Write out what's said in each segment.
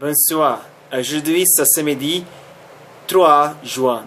Bonsoir, aujourd'hui c'est samedi 3 juin.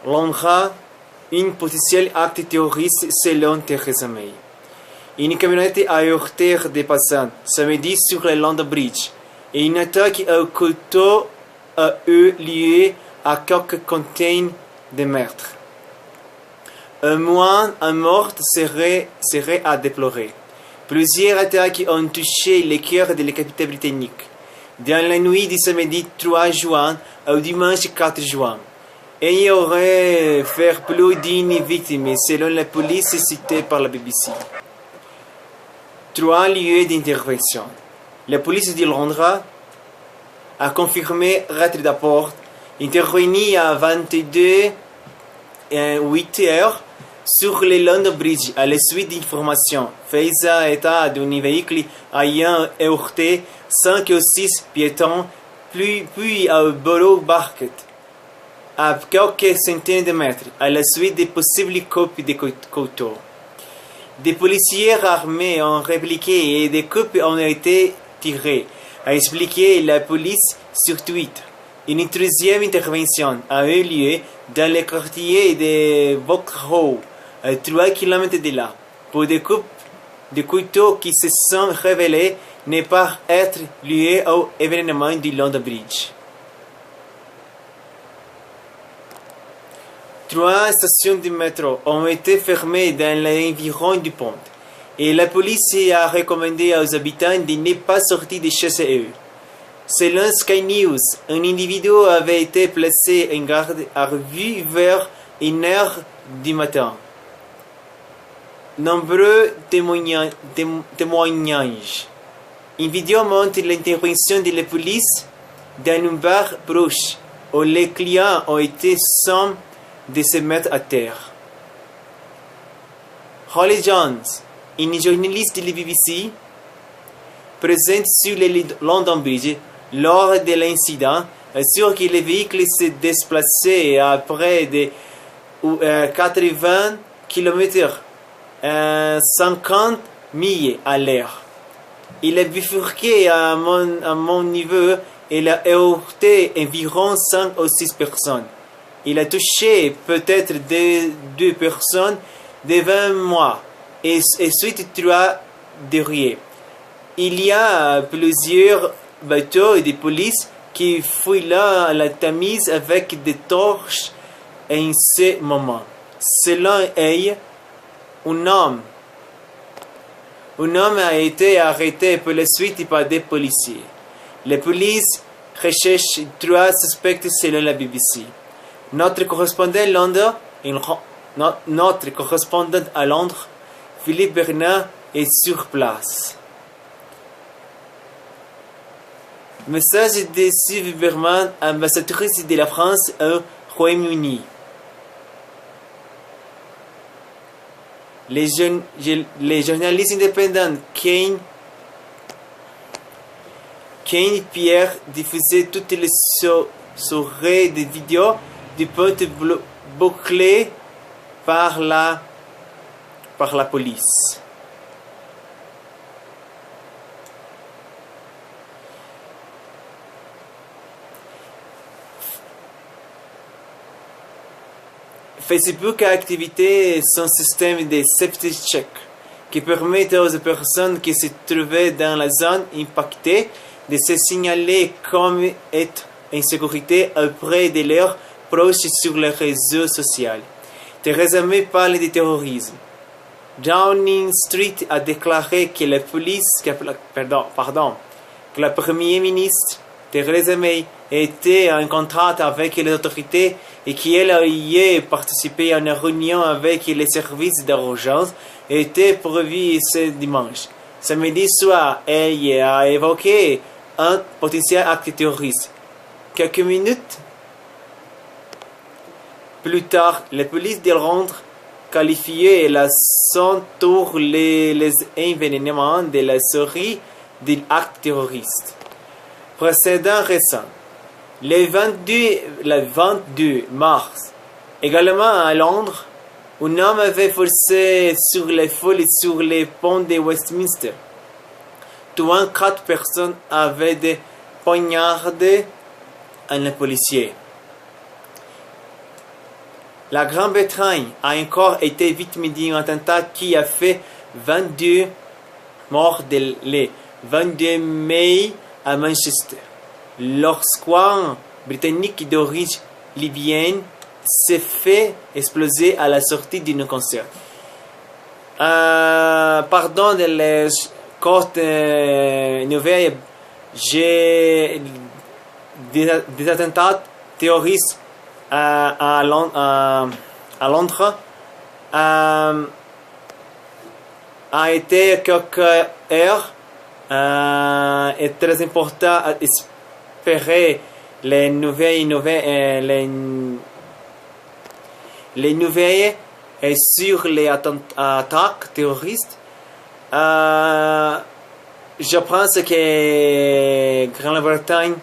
Londres, un potentiel acte terroriste selon Theresa May. Une camionnette a heurté des passants samedi sur le London Bridge et une attaque au couteau a eu lieu à quelques containers de meurtres. Au moins un mort serait à déplorer. Plusieurs attaques ont touché le cœur de la capitale britannique. Dans la nuit du samedi 3 juin au dimanche 4 juin, il y aurait fait plus d'une victime selon la police citée par la BBC. 3 lieux d'intervention. La police de Londres a confirmé Retrait d'Apport, intervenu à 22h08 sur le London Bridge à la suite d'informations faisant état d'un véhicule ayant heurté 5 ou 6 piétons, puis à Borough Market, à quelques centaines de mètres, à la suite de possibles coups de couteau. Des policiers armés ont répliqué et des coups ont été tirés, a expliqué la police sur Twitter. Une troisième intervention a eu lieu dans le quartier de Vauxhall, à 3 km de là, pour des coups de couteau qui se sont révélés ne pas être liés au événement du London Bridge. 3 stations de métro ont été fermées dans l'environ du pont, et la police a recommandé aux habitants de ne pas sortir de chez eux. Selon Sky News, un individu avait été placé en garde à vue vers 1h du matin. Nombreux témoignages. Une vidéo montre l'intervention de la police dans un bar proche où les clients ont été sommés de se mettre à terre. Holly Jones, une journaliste de la BBC, présente sur le London Bridge lors de l'incident, assure que le véhicule s'est déplacé à près de 80 km, 50 milles à l'heure. Il a bifurqué à mon niveau et a heurté environ 5 ou 6 personnes. Il a touché peut-être 2 personnes devant moi et ensuite 3 derrière. Il y a plusieurs bateaux de police qui fouillent la Tamise avec des torches en ce moment. Selon elle, un homme a été arrêté pour la suite par des policiers. La police recherche 3 suspects selon la BBC. Notre correspondant à Londres, Philippe Bernard, est sur place. Message de Sylvie Berman, ambassadrice de la France au Royaume-Uni. Les journalistes indépendants Kane Pierre diffusaient toutes les soirées de vidéos du pont bouclé par la police. Facebook a activé son système de safety check qui permet aux personnes qui se trouvaient dans la zone impactée de se signaler comme étant en sécurité auprès de leurs proches sur les réseaux sociaux. Theresa May parle de terrorisme. Downing Street a déclaré que la première ministre Theresa May était en contact avec les autorités et qu'elle ayait participé à une réunion avec les services d'urgence était prévue ce dimanche. Samedi soir, elle a évoqué un potentiel acte terroriste. Quelques minutes plus tard, la police de Londres qualifiait à son tour les événements de la série d'actes terroristes. Précédent récent. Le 22 mars, également à Londres, un homme avait forcé sur les foules sur les ponts de Westminster. tuant 4 personnes avec des poignardés un policier. La Grande-Bretagne a encore été victime d'un attentat qui a fait 22 morts le 22 mai à Manchester. Lorsqu'un Britannique d'origine libyenne s'est fait exploser à la sortie d'un concert. Pardon de les courtes nouvelles, j'ai des attentats terroristes à Londres a été quelques heures. Est très important à espérer les nouvelles sur les attaques terroristes. Je pense que Grande-Bretagne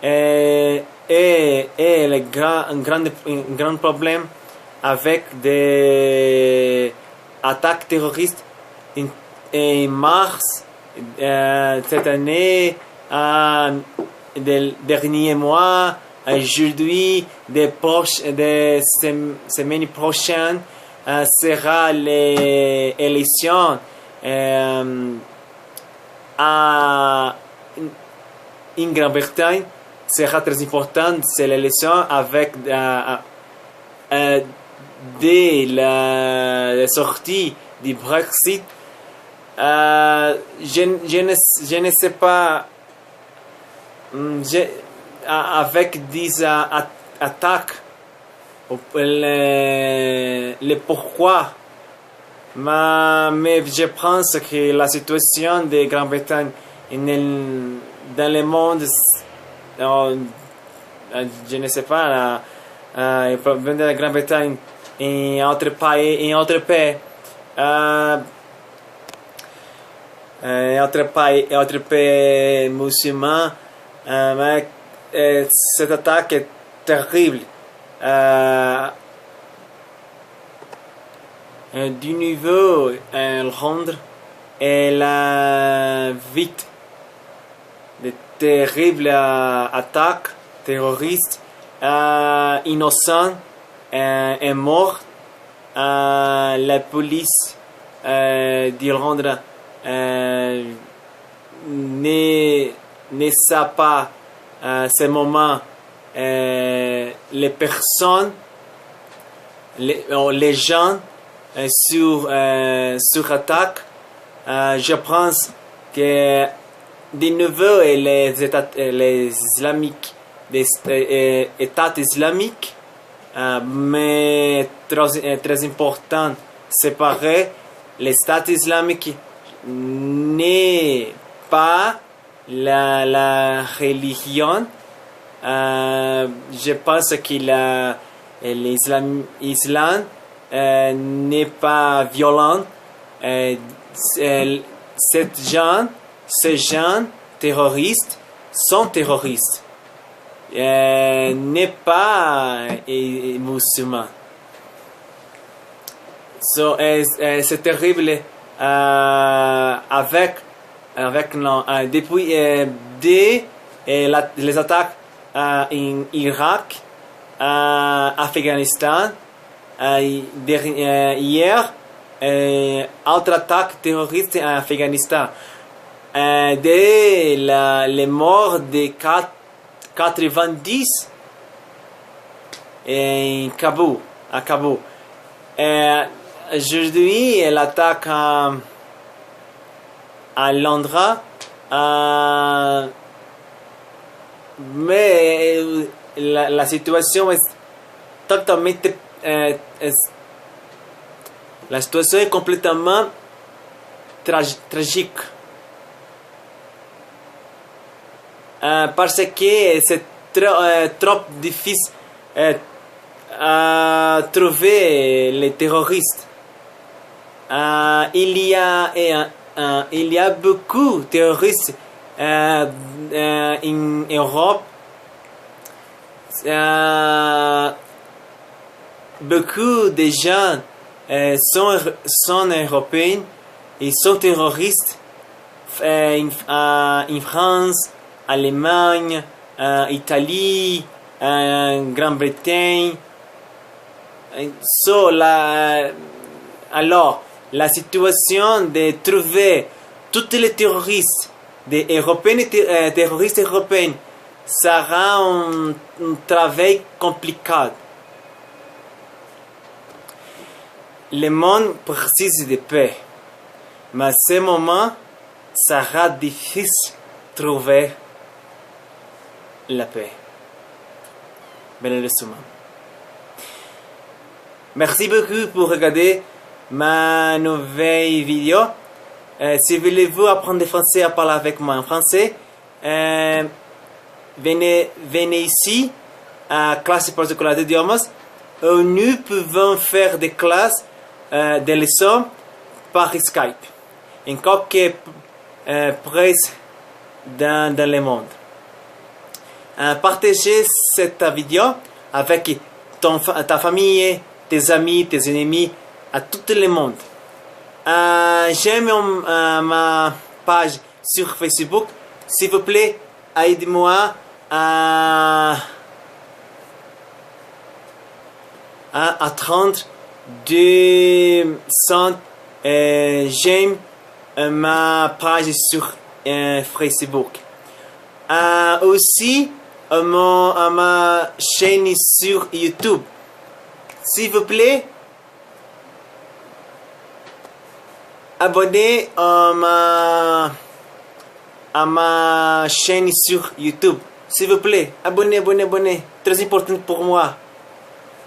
est un grand problème avec des attaques terroristes en mars cette année, des derniers mois, aujourd'hui, des semaines prochaines, sera l'élection en Grande-Bretagne. Sera très important, c'est l'élection avec dès la sortie du Brexit. Je ne sais pas avec des attaques le pourquoi, mais je pense que la situation de Grande-Bretagne dans le monde, je ne sais pas, le problème de la Grande-Bretagne et autres pays, autres pays musulmans, mais cette attaque est terrible. Du niveau Londres et la victime de terribles attaques terroristes, innocents est mort. La police de Londres ne sait pas ce moment les personnes, les gens sur attaque. Je pense que de nouveau les islamiques, les États islamiques, mais très important séparer les États islamiques n'est pas la religion. Je pense que l'islam n'est pas violent. Ces gens terroristes sont terroristes. N'est pas musulman. C'est terrible depuis les attaques en Irak, Afghanistan, hier, autre attaque terroriste en Afghanistan. Dès les morts de 90 à Kaboul. Aujourd'hui, l'attaque à Londres, mais la situation est totalement la situation est complètement tragique. Parce que c'est trop difficile à trouver les terroristes. Il y a beaucoup de terroristes en Europe. Beaucoup de gens sont européens et sont terroristes en France, Allemagne, Italie, Grande-Bretagne. Alors, la situation de trouver tous les terroristes, des terroristes européens, sera un travail compliqué. Le monde précise de paix, mais à ce moment, sera difficile de trouver la paix. Malheureusement. Merci beaucoup pour regarder ma nouvelle vidéo. Si vous voulez apprendre le français à parler avec moi en français, venez ici à Classe Particulière d'Idiomas où nous pouvons faire des classes, des leçons par Skype. En quelque presse dans le monde. Partagez cette vidéo avec ta famille, tes amis, tes ennemis, à tout le monde. J'aime ma page sur Facebook. S'il vous plaît, aidez-moi à 30 200 j'aime ma page sur Facebook. Aussi ma chaîne sur YouTube. S'il vous plaît, abonnez à ma chaîne sur YouTube. S'il vous plaît, abonnez. Très important pour moi.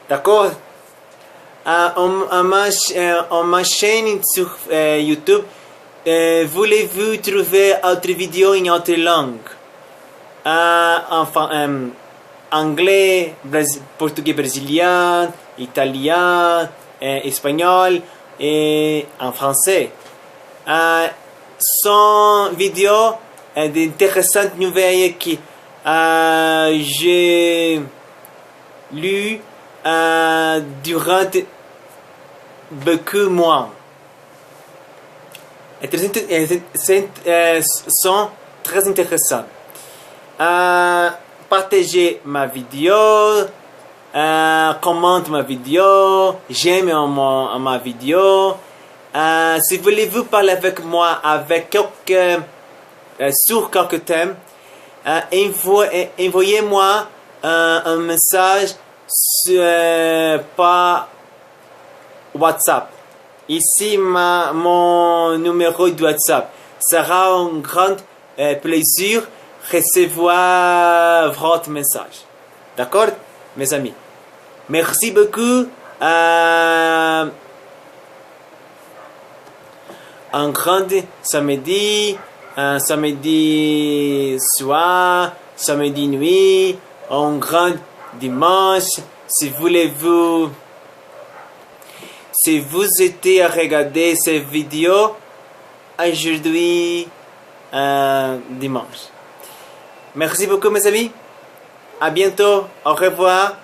D'accord? Ma chaîne sur YouTube, voulez-vous trouver autre vidéo en autre langue? Anglais, portugais brésilien, italien, espagnol et en français. Sont vidéos d'intéressantes nouvelles que j'ai lues durant beaucoup de mois. Sont très intéressants. Partagez ma vidéo, commente ma vidéo, j'aime ma vidéo. Si voulez-vous parler avec moi avec sur quelques thèmes, envoyez-moi un message par WhatsApp. Ici mon numéro de WhatsApp. Sera un grand plaisir recevoir votre message. D'accord, mes amis? Merci beaucoup. Un grand samedi, un samedi soir, samedi nuit, un grand dimanche. Si vous étiez à regarder cette vidéo aujourd'hui, dimanche. Merci beaucoup, mes amis. À bientôt. Au revoir.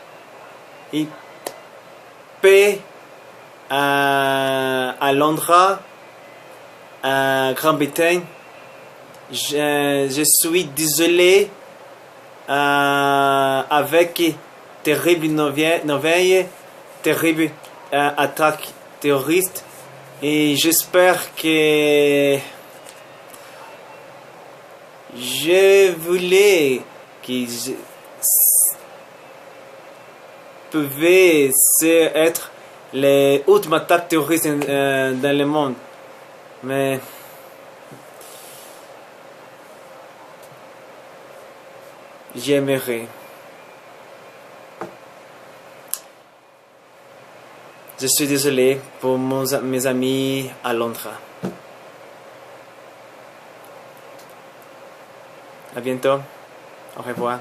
Et paix à Londres, à Grande-Bretagne. Je suis désolé avec terrible nouvelle, terrible attaque terroriste. Et j'espère que je voulais que je pouvait être les ultimes attaques terroristes dans le monde. Mais j'aimerais. Je suis désolé pour mes amis à Londres. À bientôt. Au revoir.